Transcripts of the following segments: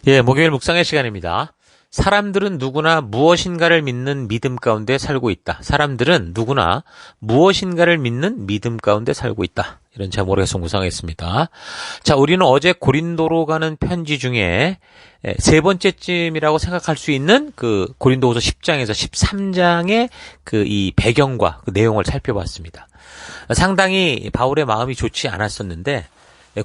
예, 목요일 묵상의 시간입니다. 사람들은 누구나 무엇인가를 믿는 믿음 가운데 살고 있다. 사람들은 누구나 무엇인가를 믿는 믿음 가운데 살고 있다. 이런 제목으로 해서 묵상했습니다. 자, 우리는 어제 고린도로 가는 편지 중에 세 번째쯤이라고 생각할 수 있는 그 고린도후서 10장에서 13장의 그 이 배경과 그 내용을 살펴봤습니다. 상당히 바울의 마음이 좋지 않았었는데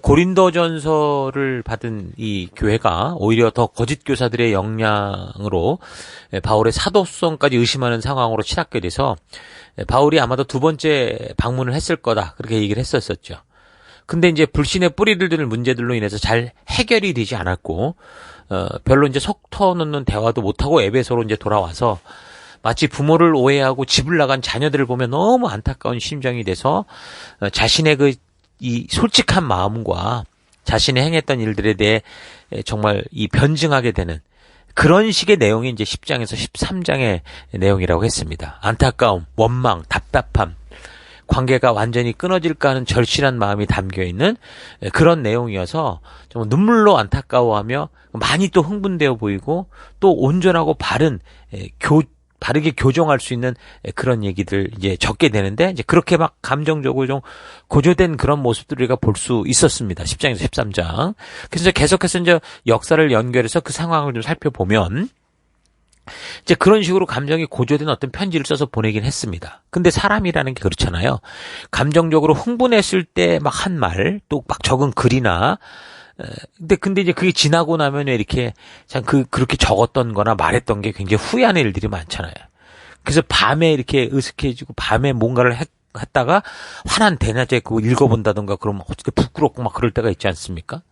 고린도전서를 받은 이 교회가 오히려 더 거짓 교사들의 영향으로 바울의 사도성까지 의심하는 상황으로 치닫게 돼서 바울이 아마도 두 번째 방문을 했을 거다, 그렇게 얘기를 했었죠. 근데 이제 불신의 뿌리를 두는 문제들로 인해서 잘 해결이 되지 않았고 별로 이제 속 터놓는 대화도 못하고 에베소로 이제 돌아와서 마치 부모를 오해하고 집을 나간 자녀들을 보면 너무 안타까운 심정이 돼서 자신의 이 솔직한 마음과 자신이 행했던 일들에 대해 정말 이 변증하게 되는 그런 식의 내용이 이제 10장에서 13장의 내용이라고 했습니다. 안타까움, 원망, 답답함, 관계가 완전히 끊어질까 하는 절실한 마음이 담겨 있는 그런 내용이어서 정말 눈물로 안타까워하며 많이 또 흥분되어 보이고 또 온전하고 바르게 교정할 수 있는 그런 얘기들 이제 적게 되는데, 이제 그렇게 막 감정적으로 좀 고조된 그런 모습들을 우리가 볼 수 있었습니다. 10장에서 13장. 그래서 계속해서 이제 역사를 연결해서 그 상황을 좀 살펴보면, 이제 그런 식으로 감정이 고조된 어떤 편지를 써서 보내긴 했습니다. 근데 사람이라는 게 그렇잖아요. 감정적으로 흥분했을 때 막 한 말, 또 막 적은 글이나, 근데 이제 그게 지나고 나면 이렇게 참 그렇게 적었던 거나 말했던 게 굉장히 후회하는 일들이 많잖아요. 그래서 밤에 이렇게 으슥해지고 밤에 뭔가를 했다가 화난 대낮에 그거 읽어본다던가 그러면 어떻게 부끄럽고 막 그럴 때가 있지 않습니까?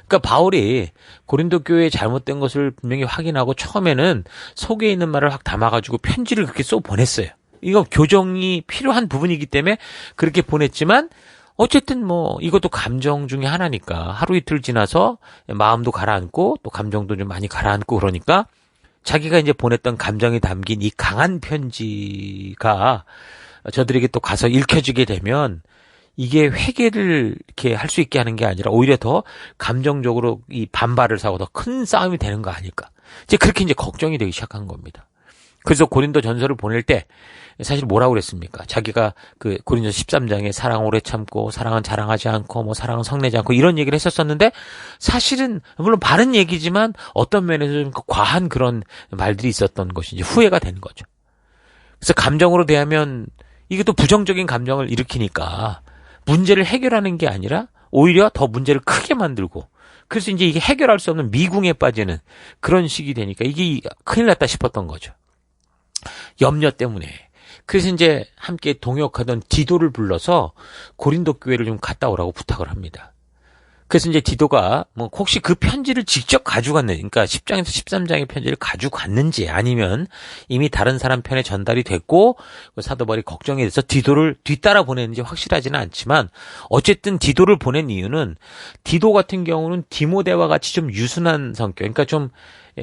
그러니까 바울이 고린도 교회에 잘못된 것을 분명히 확인하고 처음에는 속에 있는 말을 확 담아가지고 편지를 그렇게 써 보냈어요. 이거 교정이 필요한 부분이기 때문에 그렇게 보냈지만 어쨌든 뭐 이것도 감정 중에 하나니까 하루 이틀 지나서 마음도 가라앉고 또 감정도 좀 많이 가라앉고 그러니까 자기가 이제 보냈던 감정이 담긴 이 강한 편지가 저들에게 또 가서 읽혀지게 되면 이게 회개를 이렇게 할 수 있게 하는 게 아니라 오히려 더 감정적으로 이 반발을 사고 더 큰 싸움이 되는 거 아닐까. 이제 그렇게 이제 걱정이 되기 시작한 겁니다. 그래서 고린도 전서를 보낼 때 사실 뭐라고 그랬습니까? 자기가 그 고린도 13장에 사랑 오래 참고 사랑은 자랑하지 않고 뭐 사랑은 성내지 않고 이런 얘기를 했었었는데 사실은 물론 바른 얘기지만 어떤 면에서 좀 과한 그런 말들이 있었던 것이 이제 후회가 되는 거죠. 그래서 감정으로 대하면 이게 또 부정적인 감정을 일으키니까 문제를 해결하는 게 아니라 오히려 더 문제를 크게 만들고 그래서 이제 이게 해결할 수 없는 미궁에 빠지는 그런 식이 되니까 이게 큰일 났다 싶었던 거죠. 염려 때문에. 그래서 이제 함께 동역하던 디도를 불러서 고린도 교회를 좀 갔다 오라고 부탁을 합니다. 그래서 이제 디도가 뭐 혹시 그 편지를 직접 가져갔는지, 그러니까 10장에서 13장의 편지를 가져갔는지 아니면 이미 다른 사람 편에 전달이 됐고 사도 바울이 걱정이 돼서 디도를 뒤따라 보냈는지 확실하지는 않지만 어쨌든 디도를 보낸 이유는 디도 같은 경우는 디모데와 같이 좀 유순한 성격, 그러니까 좀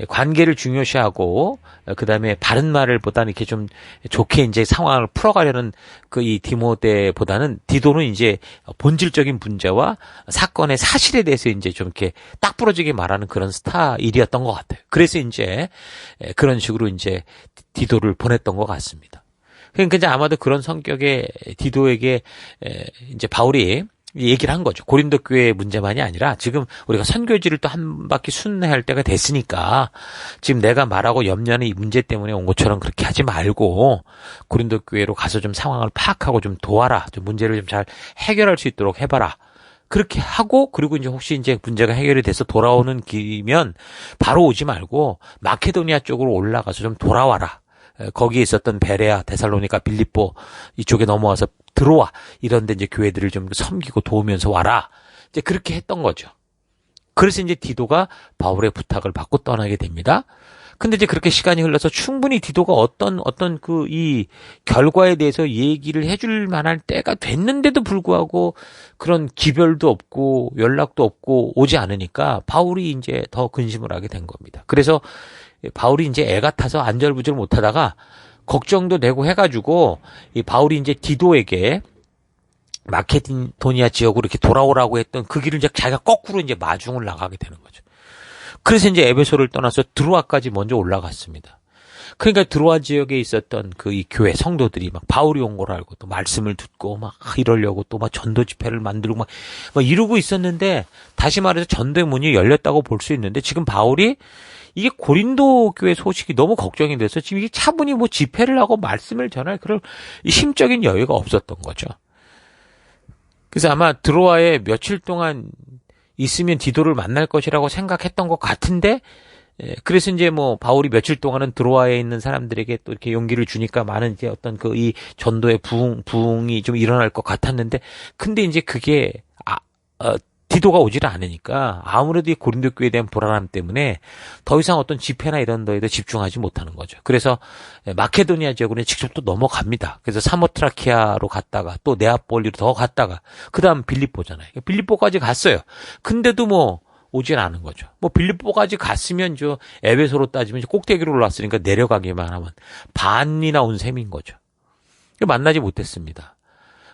관계를 중요시하고 그다음에 바른 말을 보다는 이렇게 좀 좋게 이제 상황을 풀어가려는 그 이 디모데보다는 디도는 이제 본질적인 문제와 사건의 사실에 대해서 이제 좀 이렇게 딱 부러지게 말하는 그런 스타일이었던 것 같아요. 그래서 이제 그런 식으로 이제 디도를 보냈던 것 같습니다. 그러니까 이제 아마도 그런 성격의 디도에게 이제 바울이 얘기를 한 거죠. 고린도 교회의 문제만이 아니라 지금 우리가 선교지를 또 한 바퀴 순회할 때가 됐으니까 지금 내가 말하고 염려하는 이 문제 때문에 온 것처럼 그렇게 하지 말고 고린도 교회로 가서 좀 상황을 파악하고 좀 도와라. 좀 문제를 좀 잘 해결할 수 있도록 해봐라. 그렇게 하고 그리고 이제 혹시 이제 문제가 해결이 돼서 돌아오는 길이면 바로 오지 말고 마케도니아 쪽으로 올라가서 좀 돌아와라. 거기에 있었던 베레아, 데살로니가, 빌립보 이쪽에 넘어와서 들어와. 이런 데 이제 교회들을 좀 섬기고 도우면서 와라. 이제 그렇게 했던 거죠. 그래서 이제 디도가 바울의 부탁을 받고 떠나게 됩니다. 근데 이제 그렇게 시간이 흘러서 충분히 디도가 어떤 그 이 결과에 대해서 얘기를 해줄 만할 때가 됐는데도 불구하고 그런 기별도 없고 연락도 없고 오지 않으니까 바울이 이제 더 근심을 하게 된 겁니다. 그래서 바울이 이제 애가 타서 안절부절 못하다가 걱정도 되고 해가지고 이 바울이 이제 디도에게 마케도니아 지역으로 이렇게 돌아오라고 했던 그 길을 이제 자기가 거꾸로 이제 마중을 나가게 되는 거죠. 그래서 이제 에베소를 떠나서 드로아까지 먼저 올라갔습니다. 그러니까 드로아 지역에 있었던 그 이 교회 성도들이 막 바울이 온 걸 알고 또 말씀을 듣고 막 이러려고 또 막 전도 집회를 만들고 막 이러고 있었는데, 다시 말해서 전도의 문이 열렸다고 볼 수 있는데, 지금 바울이 이게 고린도 교회 소식이 너무 걱정이 돼서 지금 이게 차분히 뭐 집회를 하고 말씀을 전할 그런 심적인 여유가 없었던 거죠. 그래서 아마 드로아에 며칠 동안 있으면 디도를 만날 것이라고 생각했던 것 같은데, 그래서 이제 뭐 바울이 며칠 동안은 드로아에 있는 사람들에게 또 이렇게 용기를 주니까 많은 이제 어떤 그 이 전도의 부흥이 좀 일어날 것 같았는데, 근데 이제 그게 디도가 오질 않으니까 아무래도 이 고린도 교회에 대한 불안함 때문에 더 이상 어떤 집회나 이런 데에도 집중하지 못하는 거죠. 그래서 마케도니아 지역으로 직접 또 넘어갑니다. 그래서 사모트라키아로 갔다가 또 네아폴리로 더 갔다가 그다음 빌립보잖아요. 빌립보까지 갔어요. 근데도 뭐 오질 않은 거죠. 뭐 빌립보까지 갔으면 저 에베소로 따지면 꼭대기로 올랐으니까 내려가기만 하면 반이나 온 셈인 거죠. 만나지 못했습니다.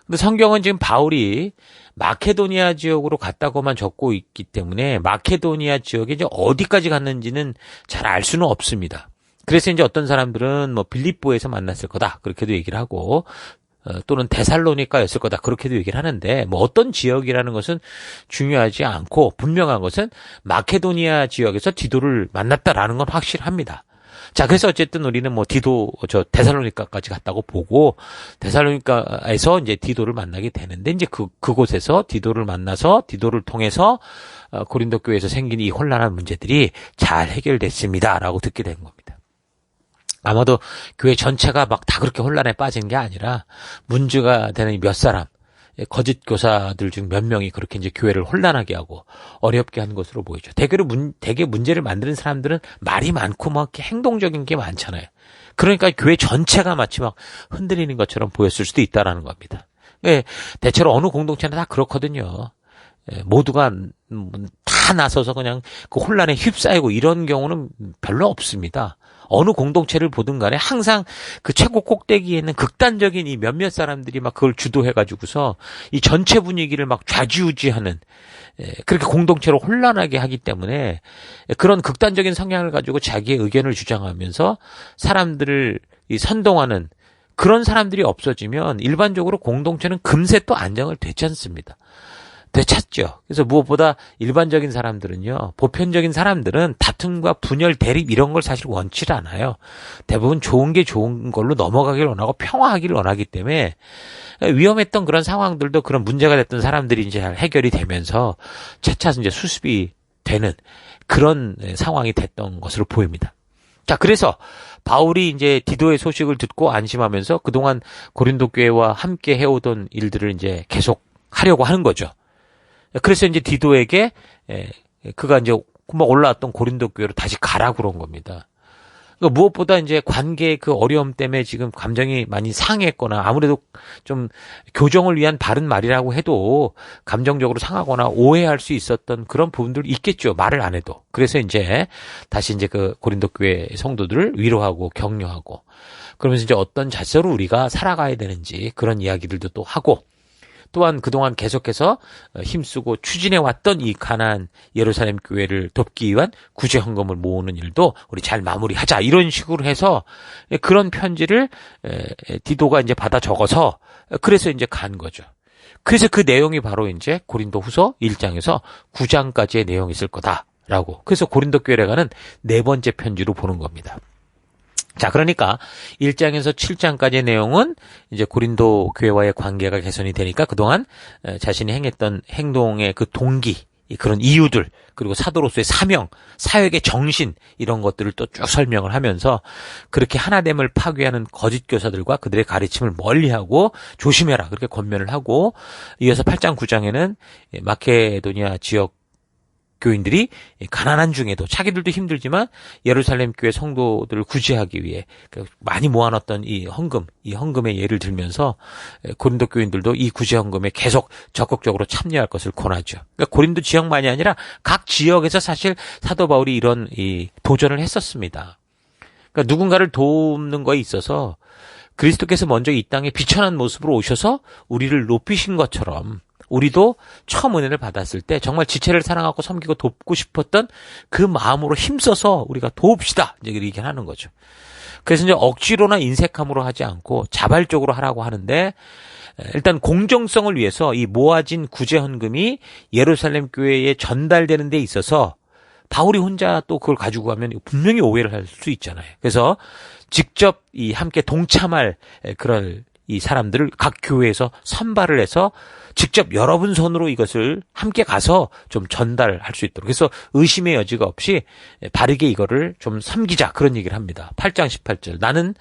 근데 성경은 지금 바울이 마케도니아 지역으로 갔다고만 적고 있기 때문에 마케도니아 지역에 이제 어디까지 갔는지는 잘 알 수는 없습니다. 그래서 이제 어떤 사람들은 뭐 빌립보에서 만났을 거다 그렇게도 얘기를 하고, 또는 데살로니카였을 거다 그렇게도 얘기를 하는데, 뭐 어떤 지역이라는 것은 중요하지 않고 분명한 것은 마케도니아 지역에서 디도를 만났다라는 건 확실합니다. 자, 그래서 어쨌든 우리는 뭐 데살로니카까지 갔다고 보고, 데살로니카에서 이제 디도를 만나게 되는데, 이제 그곳에서 디도를 만나서 디도를 통해서 고린도 교회에서 생긴 이 혼란한 문제들이 잘 해결됐습니다라고 듣게 된 겁니다. 아마도 교회 전체가 막 다 그렇게 혼란에 빠진 게 아니라 문제가 되는 몇 사람, 거짓 교사들 중 몇 명이 그렇게 이제 교회를 혼란하게 하고 어렵게 한 것으로 보이죠. 대개 문제를 만드는 사람들은 말이 많고 막 이렇게 행동적인 게 많잖아요. 그러니까 교회 전체가 마치 막 흔들리는 것처럼 보였을 수도 있다라는 겁니다. 대체로 어느 공동체나 다 그렇거든요. 모두가 다 나서서 그냥 그 혼란에 휩싸이고 이런 경우는 별로 없습니다. 어느 공동체를 보든 간에 항상 그 최고 꼭대기에 있는 극단적인 이 몇몇 사람들이 막 그걸 주도해가지고서 이 전체 분위기를 막 좌지우지하는, 그렇게 공동체를 혼란하게 하기 때문에 그런 극단적인 성향을 가지고 자기의 의견을 주장하면서 사람들을 선동하는 그런 사람들이 없어지면 일반적으로 공동체는 금세 또 안정을 되찾습니다. 되찾죠. 그래서 무엇보다 일반적인 사람들은요, 보편적인 사람들은 다툼과 분열, 대립 이런 걸 사실 원치 않아요. 대부분 좋은 게 좋은 걸로 넘어가길 원하고 평화하기를 원하기 때문에 위험했던 그런 상황들도 그런 문제가 됐던 사람들이 이제 잘 해결이 되면서 차차 이제 수습이 되는 그런 상황이 됐던 것으로 보입니다. 자, 그래서 바울이 이제 디도의 소식을 듣고 안심하면서 그동안 고린도 교회와 함께 해오던 일들을 이제 계속 하려고 하는 거죠. 그래서 이제 디도에게 그가 이제 막 올라왔던 고린도 교회로 다시 가라고 그런 겁니다. 그러니까 무엇보다 이제 관계의 그 어려움 때문에 지금 감정이 많이 상했거나 아무래도 좀 교정을 위한 바른 말이라고 해도 감정적으로 상하거나 오해할 수 있었던 그런 부분들이 있겠죠. 말을 안 해도. 그래서 이제 다시 이제 그 고린도 교회 성도들을 위로하고 격려하고 그러면서 이제 어떤 자세로 우리가 살아가야 되는지 그런 이야기들도 또 하고, 또한 그동안 계속해서 힘쓰고 추진해왔던 이 가나안 예루살렘 교회를 돕기 위한 구제 헌금을 모으는 일도 우리 잘 마무리하자 이런 식으로 해서 그런 편지를 디도가 이제 받아 적어서 그래서 이제 간 거죠. 그래서 그 내용이 바로 이제 고린도 후서 1장에서 9장까지의 내용이 있을 거다라고. 그래서 고린도 교회에 가는 네 번째 편지로 보는 겁니다. 자, 그러니까 1장에서 7장까지의 내용은 이제 고린도 교회와의 관계가 개선이 되니까 그동안 자신이 행했던 행동의 그 동기, 그런 이유들, 그리고 사도로서의 사명, 사역의 정신 이런 것들을 또 쭉 설명을 하면서 그렇게 하나됨을 파괴하는 거짓 교사들과 그들의 가르침을 멀리하고 조심해라 그렇게 권면을 하고, 이어서 8장 9장에는 마케도니아 지역 교인들이 가난한 중에도 자기들도 힘들지만 예루살렘 교회 성도들을 구제하기 위해 많이 모아놨던 이 헌금의 예를 들면서 고린도 교인들도 이 구제 헌금에 계속 적극적으로 참여할 것을 권하죠. 그러니까 고린도 지역만이 아니라 각 지역에서 사실 사도 바울이 이런 도전을 했었습니다. 그러니까 누군가를 돕는 거에 있어서 그리스도께서 먼저 이 땅에 비천한 모습으로 오셔서 우리를 높이신 것처럼 우리도 처음 은혜를 받았을 때 정말 지체를 사랑하고 섬기고 돕고 싶었던 그 마음으로 힘써서 우리가 도웁시다. 이제 이렇게 하는 거죠. 그래서 이제 억지로나 인색함으로 하지 않고 자발적으로 하라고 하는데, 일단 공정성을 위해서 이 모아진 구제 헌금이 예루살렘 교회에 전달되는 데 있어서 바울이 혼자 또 그걸 가지고 가면 분명히 오해를 할 수 있잖아요. 그래서 직접 이 함께 동참할 그런 이 사람들을 각 교회에서 선발을 해서 직접 여러분 손으로 이것을 함께 가서 좀 전달할 수 있도록. 그래서 의심의 여지가 없이 바르게 이거를 좀 섬기자, 그런 얘기를 합니다. 8장 18절. 나는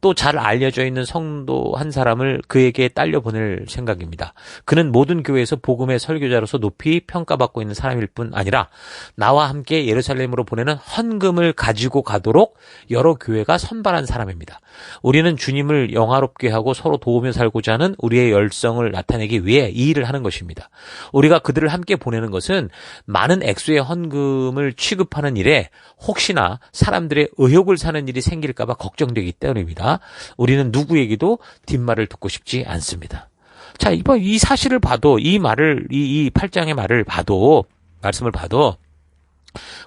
또 잘 알려져 있는 성도 한 사람을 그에게 딸려 보낼 생각입니다. 그는 모든 교회에서 복음의 설교자로서 높이 평가받고 있는 사람일 뿐 아니라 나와 함께 예루살렘으로 보내는 헌금을 가지고 가도록 여러 교회가 선발한 사람입니다. 우리는 주님을 영화롭게 하고 서로 도우며 살고자 하는 우리의 열성을 나타내기 위해 이 일을 하는 것입니다. 우리가 그들을 함께 보내는 것은 많은 액수의 헌금을 취급하는 일에 혹시나 사람들의 의욕을 사는 일이 생길까 봐 걱정되기 때문입니다. 우리는 누구에게도 뒷말을 듣고 싶지 않습니다. 자, 이 사실을 봐도, 이 말을, 이 8장의 말씀을 봐도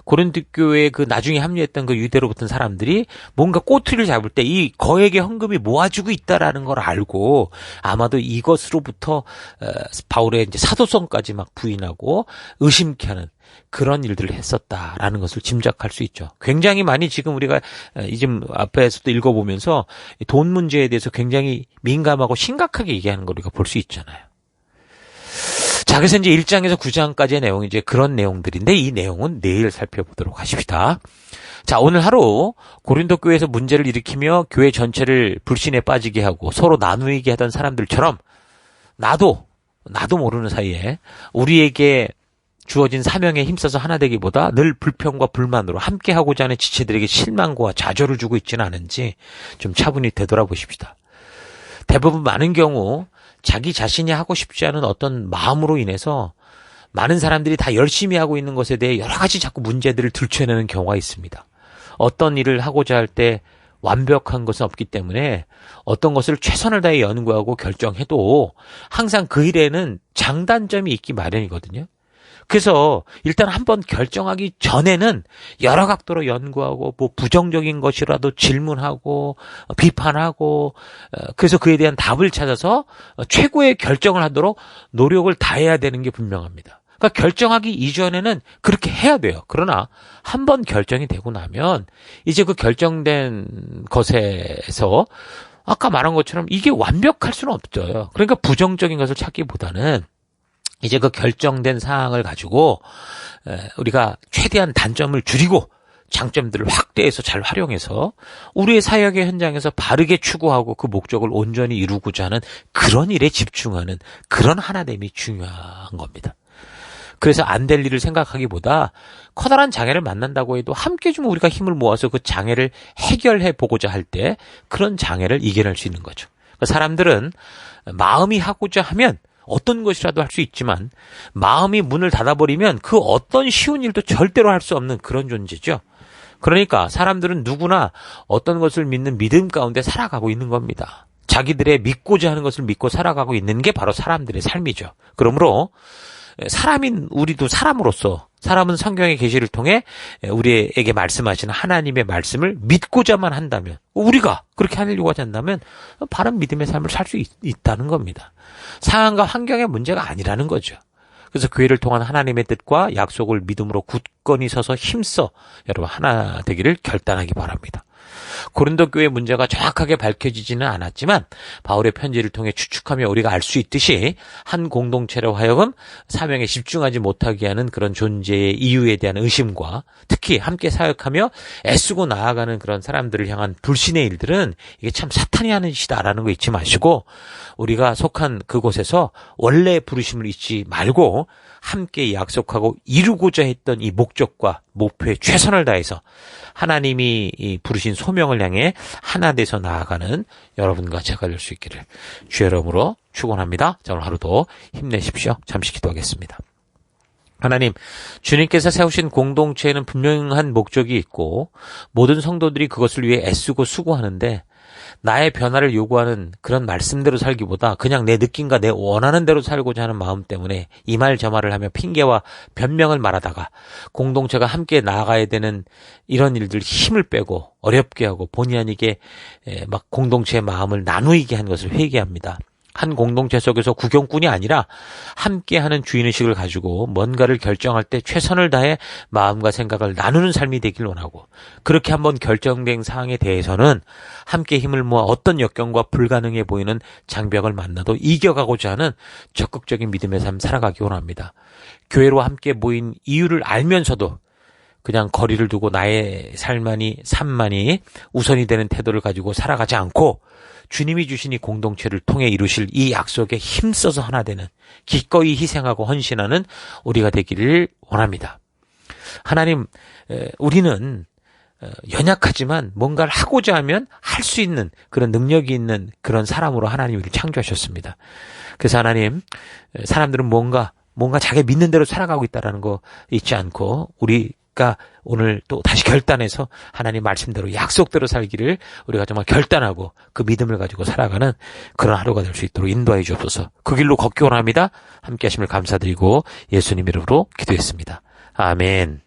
고린도 교회에 그 나중에 합류했던 그 유대로 붙은 사람들이 뭔가 꼬투리를 잡을 때 이 거액의 헌금이 모아지고 있다라는 걸 알고 아마도 이것으로부터 바울의 이제 사도성까지 막 부인하고 의심케 하는 그런 일들을 했었다라는 것을 짐작할 수 있죠. 굉장히 많이 지금 우리가 지금 앞에서도 읽어보면서 돈 문제에 대해서 굉장히 민감하고 심각하게 얘기하는 걸 우리가 볼 수 있잖아요. 자, 그래서 이제 1장에서 9장까지의 내용이 이제 그런 내용들인데, 이 내용은 내일 살펴보도록 하십시다. 자, 오늘 하루 고린도 교회에서 문제를 일으키며 교회 전체를 불신에 빠지게 하고 서로 나누게 하던 사람들처럼 나도 모르는 사이에 우리에게 주어진 사명에 힘써서 하나 되기보다 늘 불평과 불만으로 함께하고자 하는 지체들에게 실망과 좌절을 주고 있지는 않은지 좀 차분히 되돌아보십시다. 대부분 많은 경우 자기 자신이 하고 싶지 않은 어떤 마음으로 인해서 많은 사람들이 다 열심히 하고 있는 것에 대해 여러 가지 자꾸 문제들을 들춰내는 경우가 있습니다. 어떤 일을 하고자 할 때 완벽한 것은 없기 때문에 어떤 것을 최선을 다해 연구하고 결정해도 항상 그 일에는 장단점이 있기 마련이거든요. 그래서 일단 한번 결정하기 전에는 여러 각도로 연구하고 뭐 부정적인 것이라도 질문하고 비판하고 그래서 그에 대한 답을 찾아서 최고의 결정을 하도록 노력을 다해야 되는 게 분명합니다. 그러니까 결정하기 이전에는 그렇게 해야 돼요. 그러나 한번 결정이 되고 나면 이제 그 결정된 것에서 아까 말한 것처럼 이게 완벽할 수는 없어요. 그러니까 부정적인 것을 찾기보다는 이제 그 결정된 사항을 가지고 우리가 최대한 단점을 줄이고 장점들을 확대해서 잘 활용해서 우리의 사역의 현장에서 바르게 추구하고 그 목적을 온전히 이루고자 하는 그런 일에 집중하는 그런 하나됨이 중요한 겁니다. 그래서 안 될 일을 생각하기보다 커다란 장애를 만난다고 해도 함께 좀 우리가 힘을 모아서 그 장애를 해결해 보고자 할 때 그런 장애를 이겨낼 수 있는 거죠. 사람들은 마음이 하고자 하면 어떤 것이라도 할 수 있지만 마음이 문을 닫아버리면 그 어떤 쉬운 일도 절대로 할 수 없는 그런 존재죠. 그러니까 사람들은 누구나 어떤 것을 믿는 믿음 가운데 살아가고 있는 겁니다. 자기들의 믿고자 하는 것을 믿고 살아가고 있는 게 바로 사람들의 삶이죠. 그러므로 사람인 우리도 사람으로서 사람은 성경의 계시를 통해 우리에게 말씀하시는 하나님의 말씀을 믿고자만 한다면 우리가 그렇게 하려고 하지 않는다면 바른 믿음의 삶을 살 수 있다는 겁니다. 상황과 환경의 문제가 아니라는 거죠. 그래서 교회를 통한 하나님의 뜻과 약속을 믿음으로 굳건히 서서 힘써 여러분 하나 되기를 결단하기 바랍니다. 고린도 교회 문제가 정확하게 밝혀지지는 않았지만 바울의 편지를 통해 추측하며 우리가 알 수 있듯이 한 공동체로 하여금 사명에 집중하지 못하게 하는 그런 존재의 이유에 대한 의심과 특히 함께 사역하며 애쓰고 나아가는 그런 사람들을 향한 불신의 일들은 이게 참 사탄이 하는 짓이다라는 거 잊지 마시고 우리가 속한 그곳에서 원래 부르심을 잊지 말고 함께 약속하고 이루고자 했던 이 목적과 목표에 최선을 다해서 하나님이 이 부르신 소명을 향해 하나 돼서 나아가는 여러분과 제가 될 수 있기를 주의 이름으로 축원합니다. 자, 오늘 하루도 힘내십시오. 잠시 기도하겠습니다. 하나님, 주님께서 세우신 공동체에는 분명한 목적이 있고 모든 성도들이 그것을 위해 애쓰고 수고하는데 나의 변화를 요구하는 그런 말씀대로 살기보다 그냥 내 느낌과 내 원하는 대로 살고자 하는 마음 때문에 이 말 저 말을 하며 핑계와 변명을 말하다가 공동체가 함께 나아가야 되는 이런 일들 힘을 빼고 어렵게 하고 본의 아니게 막 공동체의 마음을 나누이게 한 것을 회개합니다. 한 공동체 속에서 구경꾼이 아니라 함께하는 주인의식을 가지고 뭔가를 결정할 때 최선을 다해 마음과 생각을 나누는 삶이 되길 원하고, 그렇게 한번 결정된 사항에 대해서는 함께 힘을 모아 어떤 역경과 불가능해 보이는 장벽을 만나도 이겨가고자 하는 적극적인 믿음의 삶 살아가기 원합니다. 교회로 함께 모인 이유를 알면서도 그냥 거리를 두고 나의 삶만이 우선이 되는 태도를 가지고 살아가지 않고 주님이 주신 이 공동체를 통해 이루실 이 약속에 힘써서 하나 되는, 기꺼이 희생하고 헌신하는 우리가 되기를 원합니다. 하나님, 우리는 연약하지만 뭔가를 하고자 하면 할 수 있는 그런 능력이 있는 그런 사람으로 하나님 우리를 창조하셨습니다. 그래서 하나님, 사람들은 뭔가 자기 믿는 대로 살아가고 있다는 거 잊지 않고 우리가 오늘 또 다시 결단해서 하나님 말씀대로 약속대로 살기를 우리가 정말 결단하고 그 믿음을 가지고 살아가는 그런 하루가 될 수 있도록 인도하여 주옵소서. 그 길로 걷기 원합니다. 함께 하심을 감사드리고 예수님 이름으로 기도했습니다. 아멘.